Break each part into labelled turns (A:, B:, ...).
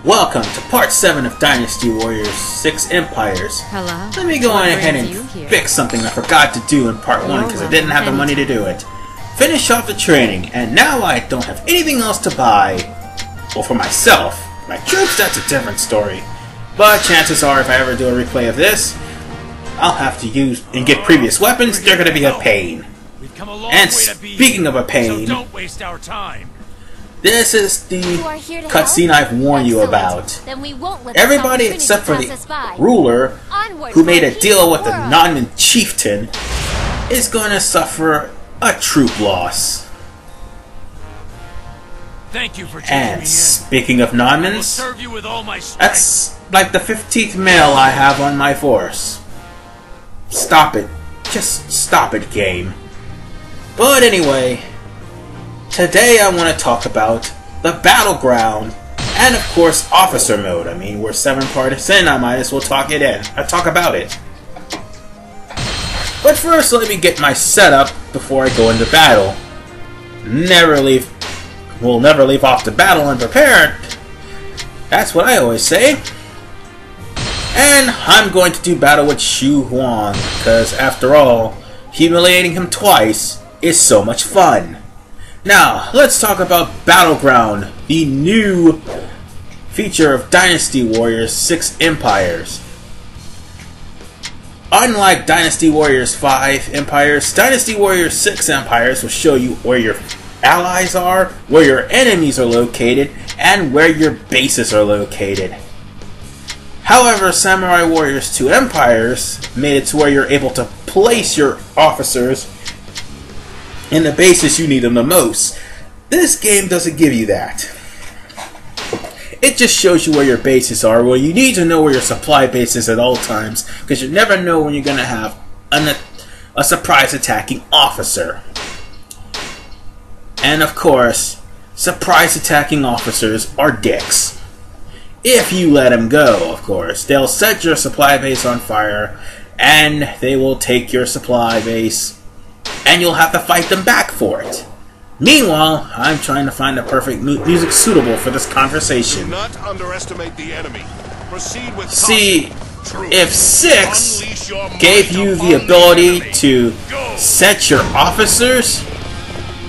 A: Welcome to part 7 of Dynasty Warriors 6 Empires.
B: Hello.
A: Let me go on ahead and fix something I forgot to do in part 1 because I didn't have the money to do it. Finish off the training, and now I don't have anything else to buy. Well, for myself. My troops, that's a different story. But chances are, if I ever do a replay of this, I'll have to use and get previous weapons. They're going to be a pain. And speaking of a pain,
C: so don't waste our time.
A: This is the cutscene I've warned you about. Everybody except for the ruler, who made a deal with the Nonman chieftain, is going to suffer a troop loss.
C: Thank you for
A: And speaking of Nonmans, that's like the 15th male I have on my force. Stop it. Just stop it, game. But anyway, today I want to talk about the Battleground and, of course, Officer Mode. I mean, we're 7 parts in, I might as well talk about it. But first, let me get my setup before I go into battle. We'll never leave off the battle unprepared. That's what I always say. And I'm going to do battle with Xu Huang, because after all, humiliating him twice is so much fun. Now, let's talk about Battleground, the new feature of Dynasty Warriors 6 Empires. Unlike Dynasty Warriors 5 Empires, Dynasty Warriors 6 Empires will show you where your allies are, where your enemies are located, and where your bases are located. However, Samurai Warriors 2 Empires made it to where you're able to place your officers in the bases you need them the most. This game doesn't give you that. It just shows you where your bases are. Well, you need to know where your supply base is at all times, because you never know when you're going to have a surprise attacking officer. And of course, surprise attacking officers are dicks. If you let them go, of course. They'll set your supply base on fire, and they will take your supply base, and you'll have to fight them back for it. Meanwhile, I'm trying to find the perfect music suitable for this conversation.
D: Do not underestimate the enemy. Proceed with
A: See, if 6 gave you the ability to set your officers,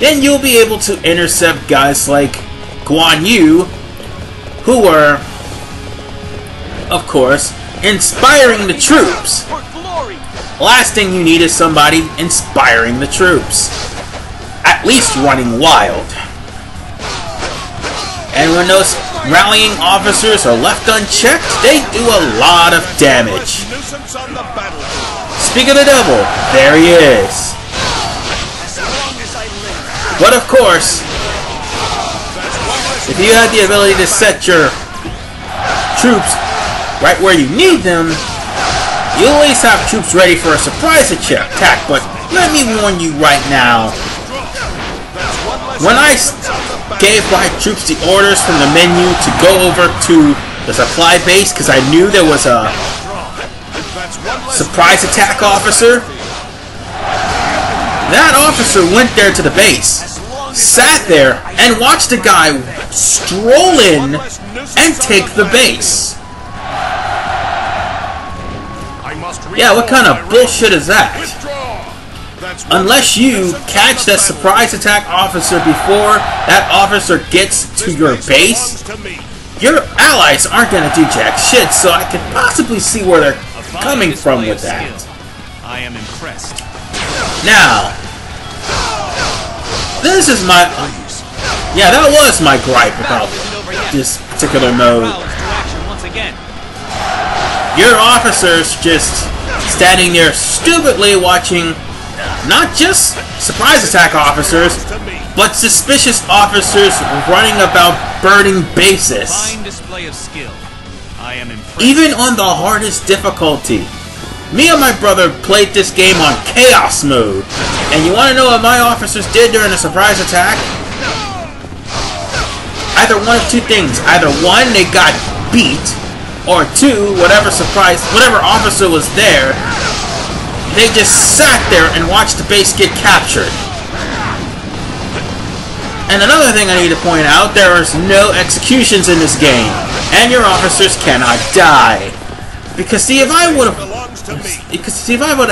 A: then you'll be able to intercept guys like Guan Yu, who were, of course, inspiring the troops. Last thing you need is somebody inspiring the troops. At least running wild. And when those rallying officers are left unchecked, they do a lot of damage. Speak of the devil, there he is. But of course, if you had the ability to set your troops right where you need them, you at least have troops ready for a surprise attack. But let me warn you right now, when I gave my troops the orders from the menu to go over to the supply base, because I knew there was a surprise attack officer, that officer went there to the base, sat there, and watched a guy stroll in and take the base. Yeah, what kind of bullshit is that? Unless you catch that surprise attack officer before that officer gets to your base, your allies aren't going to do jack shit, so I can possibly see where they're coming from with that.
C: I am impressed.
A: Now, this is my... Yeah, that was my gripe about this particular mode. Your officers just standing there stupidly watching not just surprise attack officers, but suspicious officers running about burning bases. Even on the hardest difficulty. Me and my brother played this game on Chaos Mode, and you want to know what my officers did during a surprise attack? Either one of two things. Either one, they got beat, or two, whatever officer was there, they just sat there and watched the base get captured. And another thing I need to point out, there is no executions in this game. and your officers cannot die. Because see, if I would have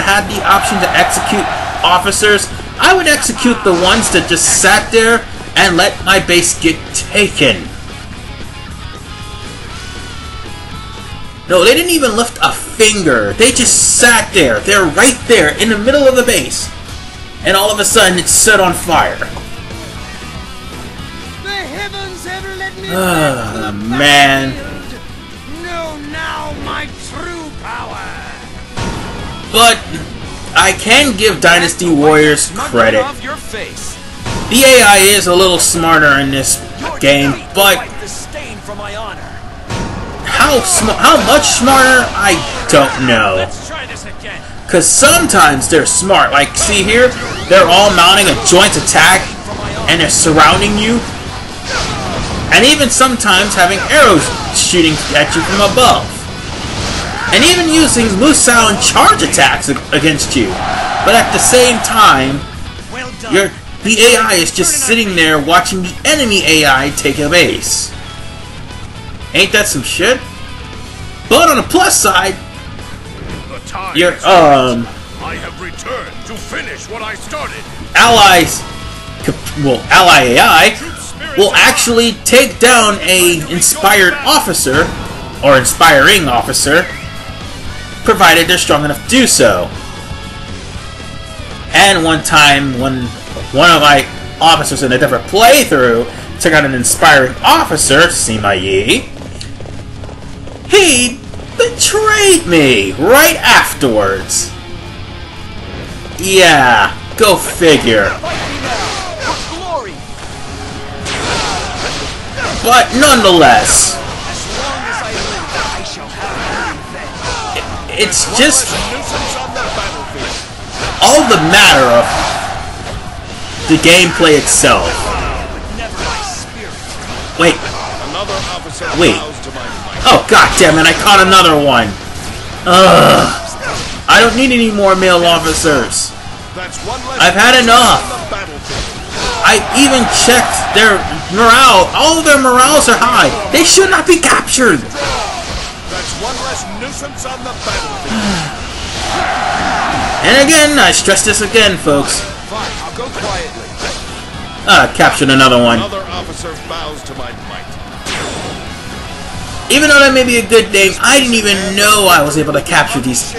A: had the option to execute officers, I would execute the ones that just sat there and let my base get taken. No, they didn't even lift a finger. They just sat there. They're right there in the middle of the base. And all of a sudden, it's set on fire.
B: The heavens have let me
A: man.
B: know now my true power.
A: But I can give Dynasty Warriors credit.
C: Off your face.
A: The AI is a little smarter in this game, but
C: Wipe the stain from my honor.
A: how much smarter, I don't know.
C: Let's try this again.
A: Because sometimes they're smart. Like, see here? They're all mounting a joint attack, and they're surrounding you. And even sometimes having arrows shooting at you from above. And even using missile and charge attacks against you. But at the same time,
C: Well done.
A: the AI is just sitting there watching the enemy AI take a base. Ain't that some shit? But on the plus side,
D: The time
A: your
D: is right. I have returned to finish what I started.
A: allies, ally AI, will actually take down a inspired officer, or inspiring officer, provided they're strong enough to do so. And one time, when one of my officers in a different playthrough took out an inspiring officer, Sima Yi, he betrayed me right afterwards. Yeah, go figure.
C: Glory.
A: But nonetheless,
C: As long as I live, I shall have revenge.
A: it's just
D: Nuisance on the battlefield.
A: all the matter of the gameplay itself.
C: Never my spirit.
A: Wait,
D: Another officer
A: Wait.
D: bows to my might.
A: oh god damn it, I caught another one. Ugh. I don't need any more male officers.
D: That's one less
A: I've had enough.
D: on the battlefield.
A: I even checked their morale. All of their morales are high. They should not be captured.
D: That's one less nuisance on the battlefield.
A: And again, I stress this again, folks.
C: Fine, I'll go quietly.
A: Captured another one.
D: Another officer bows to my might.
A: Even though that may be a good thing, I didn't even know I was able to capture these.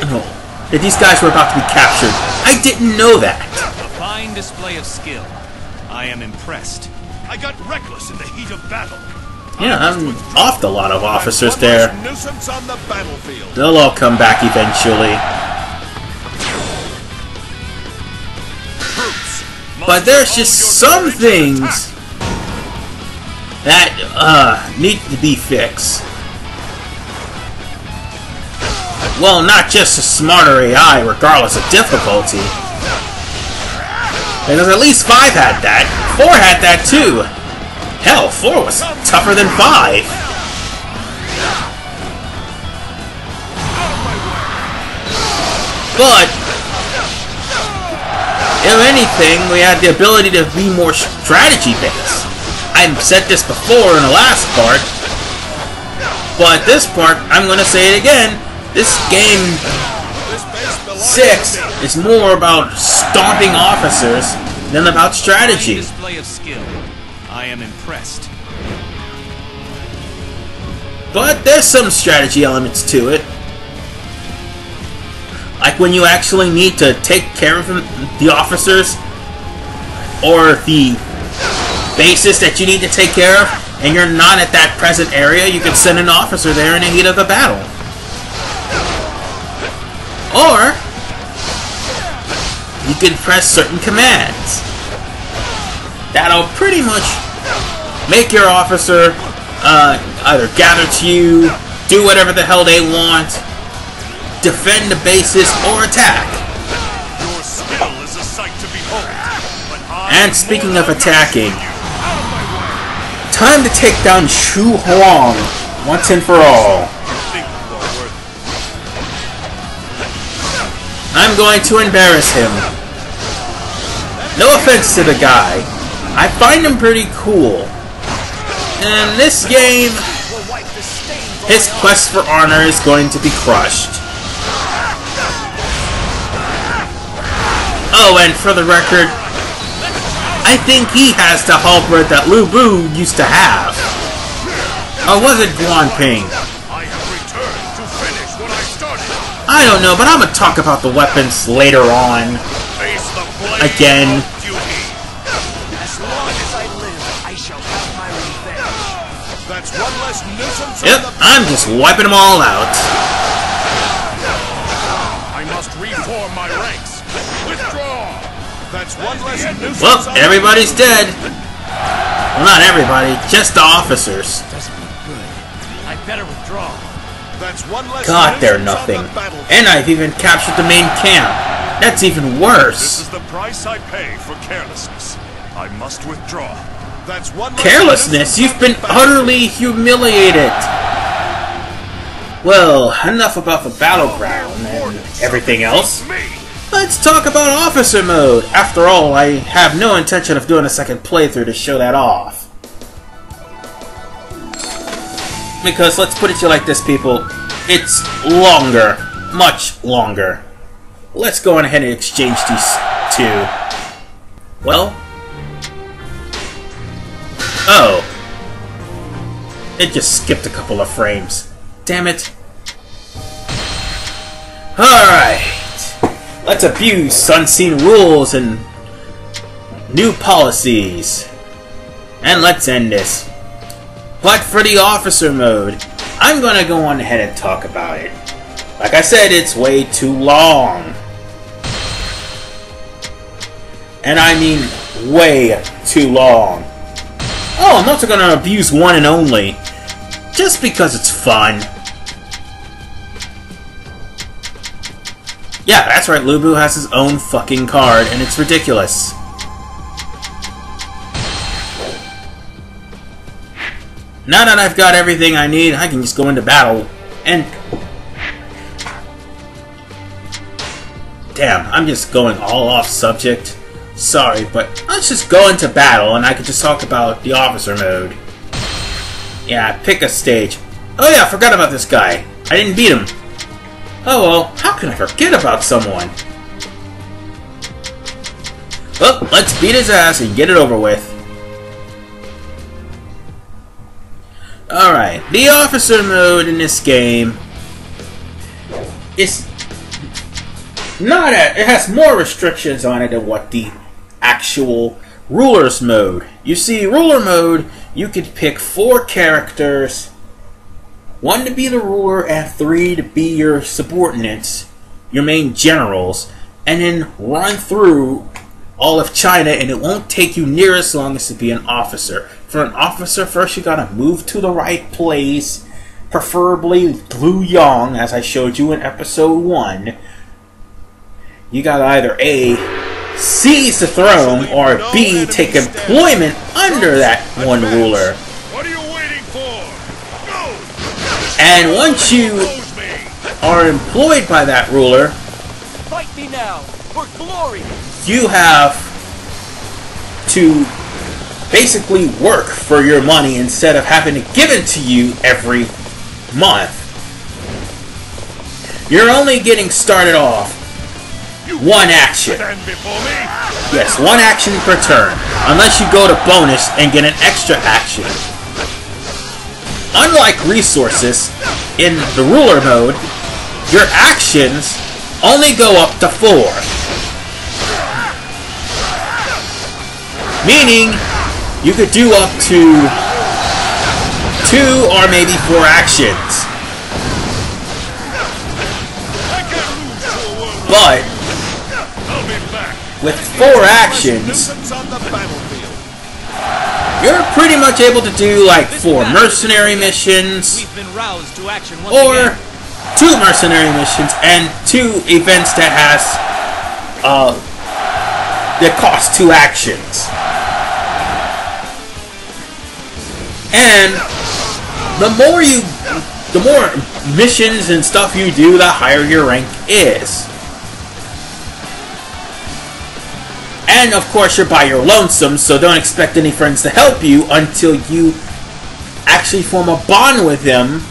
A: That these guys were about to be captured. I didn't know that.
C: A fine display of skill. I am impressed.
D: I got reckless in the heat of battle.
A: Yeah, I'm off a lot of officers
D: One
A: there.
D: less nuisance on the battlefield.
A: They'll all come back eventually.
D: Troops.
A: But there's just some things that need to be fixed. Well, not just a smarter AI, regardless of difficulty. Because at least 5 had that. 4 had that too. Hell, 4 was tougher than 5. But if anything, we had the ability to be more strategy-based. I've said this before in the last part, but this part, I'm going to say it again. This game
D: This base belongs
A: 6
D: to me.
A: is more about stomping officers than about
C: Fine
A: strategy.
C: display of skill. I am impressed.
A: But there's some strategy elements to it. Like when you actually need to take care of the officers or the bases that you need to take care of, and you're not at that present area, you can send an officer there in the heat of the battle. Or you can press certain commands. That'll pretty much make your officer either gather to you, do whatever the hell they want, defend the bases, or attack.
D: Your skill is a sight to behold. But I
A: And speaking of
D: more than
A: attacking,
D: you. Out of my way.
A: time to take down Xu Huang once and for all.
D: You think you are worth
A: I'm going to embarrass him. No offense to the guy, I find him pretty cool. And this game,
C: wipe the stain from
A: His
C: my
A: quest for honor is going to be crushed. Oh, and for the record, I think he has the halberd that Lu Bu used to have. Or was it Guan Ping?
D: I have returned to finish what I started.
A: I don't know, but I'm gonna talk about the weapons later on.
D: Face the blade
A: Again.
D: of duty.
C: As long as I live, I shall have my revenge.
D: That's one less nuisance
A: Yep,
D: on the...
A: I'm just wiping them all out.
D: I must reform my ranks. Withdraw. That's one less nuisance
A: Well,
D: on the...
A: everybody's dead. Well, not everybody, just the officers.
C: Doesn't look good. I better withdraw.
D: That's one less
A: God, they're
D: nuisance on
A: nothing.
D: the battlefield.
A: And I've even captured the main camp. That's even
D: This
A: worse.
D: is the price I pay for carelessness. I must withdraw. That's one less
A: Carelessness,
D: nuisance
A: you've
D: on
A: been
D: the battlefield.
A: utterly humiliated. Well, enough about the battleground and everything else.
D: Me.
A: Let's talk about officer mode. After all, I have no intention of doing a second playthrough to show that off. Because let's put it to you like this, people. It's longer. Much longer. Let's go on ahead and exchange these two. Well. Oh. It just skipped a couple of frames. Damn it. Alright. Let's abuse unseen rules and new policies. And let's end this. But for the officer mode, I'm gonna go on ahead and talk about it. Like I said, it's way too long. And I mean way too long. Oh, I'm also gonna abuse one and only. Just because it's fun. Yeah, that's right, Lu Bu has his own fucking card, and it's ridiculous. Now that I've got everything I need, I can just go into battle, and... Damn, I'm just going all off subject. Sorry, but let's just go into battle, and I can just talk about the officer mode. Yeah, pick a stage. Oh yeah, I forgot about this guy. I didn't beat him. Oh well, how can I forget about someone? Well, let's beat his ass and get it over with. Alright, the officer mode in this game is not it has more restrictions on it than what the actual rulers mode. You see, ruler mode, you could pick 4 characters, 1 to be the ruler and 3 to be your subordinates, your main generals, and then run through all of China, and it won't take you near as long as to be an officer. For an officer, first you gotta move to the right place, preferably Luoyang, as I showed you in episode 1. You gotta either A, seize the throne, or B, take employment under that one ruler.
D: What are you waiting for? Go!
A: And once you
D: Oppose me!
A: are employed by that ruler,
C: Fight me now, for glory!
A: you have to basically work for your money instead of having it given to you every month. You're only getting started off one action.
D: Stand before me!
A: Yes, one action per turn, unless you go to bonus and get an extra action. Unlike resources, in the ruler mode, your actions only go up to 4. Meaning, you could do up to 2 or maybe 4 actions.
D: I can't lose to a world.
A: But,
D: I'll be back.
A: with 4 actions,
D: Nuisance on the battlefield.
A: you're pretty much able to do like 4 mercenary missions,
C: We've been roused to action once
A: or
C: again.
A: 2 mercenary missions and 2 events that cost 2 actions. And the more missions and stuff you do, the higher your rank is. And of course you're by your lonesome, so don't expect any friends to help you until you actually form a bond with them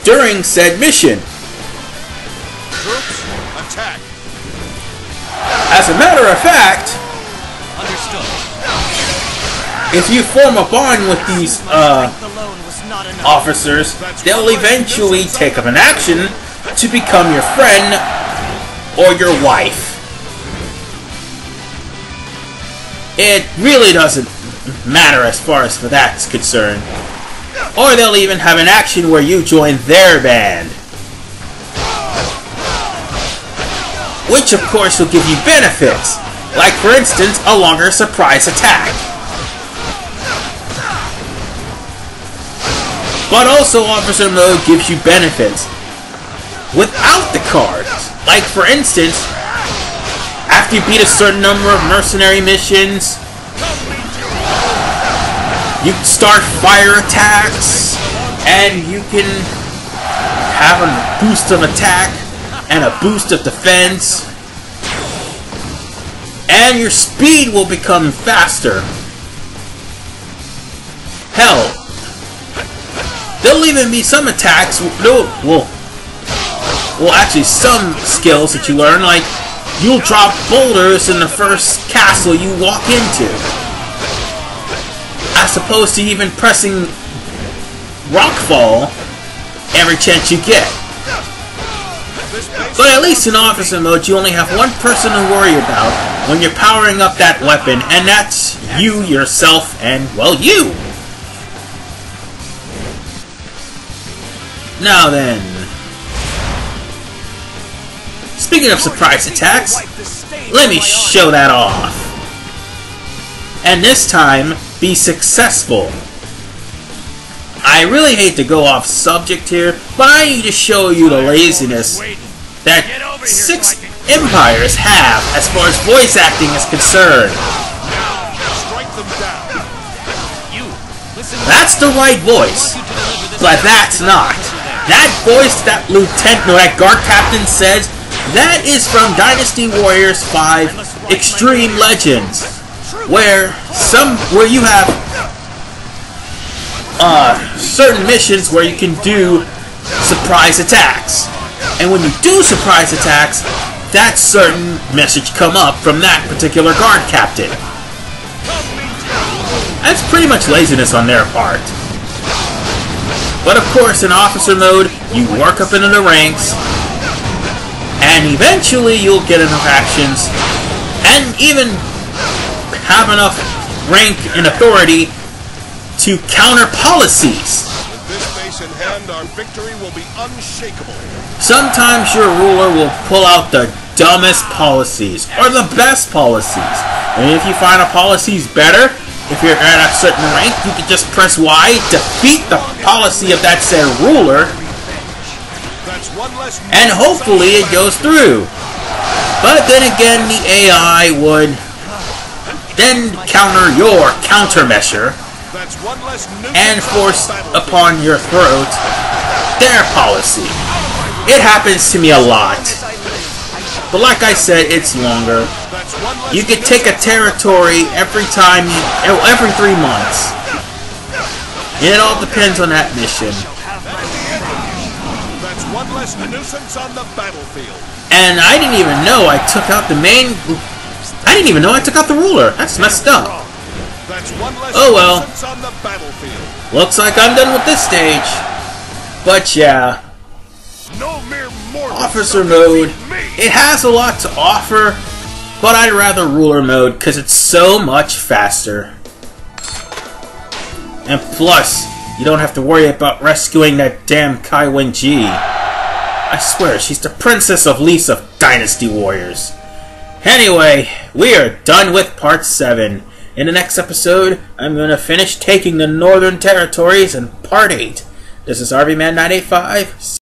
A: during said mission.
D: Troops, attack.
A: As a matter of fact,
C: Understood.
A: if you form a bond with these
C: Strength alone was not enough.
A: officers, they'll eventually take up an action to become your friend or your wife. It really doesn't matter as far as for that's concerned. Or they'll even have an action where you join their band. Which of course will give you benefits, like for instance a longer surprise attack. But also Officer Mode gives you benefits without the cards. Like for instance, after you beat a certain number of mercenary missions, you can start fire attacks, and you can have a boost of attack and a boost of defense, and your speed will become faster. Hell, there'll even be some attacks, well actually some skills that you learn, like you'll drop boulders in the first castle you walk into, as opposed to even pressing rockfall every chance you get. But at least in Officer Mode, you only have one person to worry about when you're powering up that weapon, and that's you, yourself, and, well, you! Now then, speaking of surprise attacks, let me show that off. And this time, be successful. I really hate to go off subject here, but I need to show you the laziness that 6 empires have as far as voice acting is concerned.
D: Strike them down.
A: That's the right voice, but that's not. That voice that that guard captain says, that is from Dynasty Warriors 5 Extreme Legends, where you have certain missions where you can do surprise attacks. And when you do surprise attacks, that certain message come up from that particular guard captain. That's pretty much laziness on their part. But of course, in Officer Mode, you work up into the ranks, and eventually you'll get enough actions, and even have enough rank and authority to counter policies.
D: With this base in hand, our victory will be unshakable.
A: Sometimes your ruler will pull out the dumbest policies, or the best policies. And if you find a policy's better, if you're at a certain rank, you can just press Y, defeat the policy of that said ruler, and hopefully it goes through. But then again, the AI would then counter your countermeasure and force upon your throat their policy. It happens to me a lot. But like I said, it's longer. You can take a territory every 3 months. And it all depends on that mission.
D: That's one less nuisance on the battlefield.
A: And I didn't even know I took out the main... I didn't even know I took out the ruler. That's messed up. Oh well. Looks like I'm done with this stage. But yeah. Officer Mode, it has a lot to offer, but I'd rather Ruler Mode because it's so much faster. And plus, you don't have to worry about rescuing that damn Kai Wen-ji. I swear, she's the princess of least of Dynasty Warriors. Anyway, we are done with Part 7. In the next episode, I'm going to finish taking the Northern Territories in Part 8. This is RVMan985.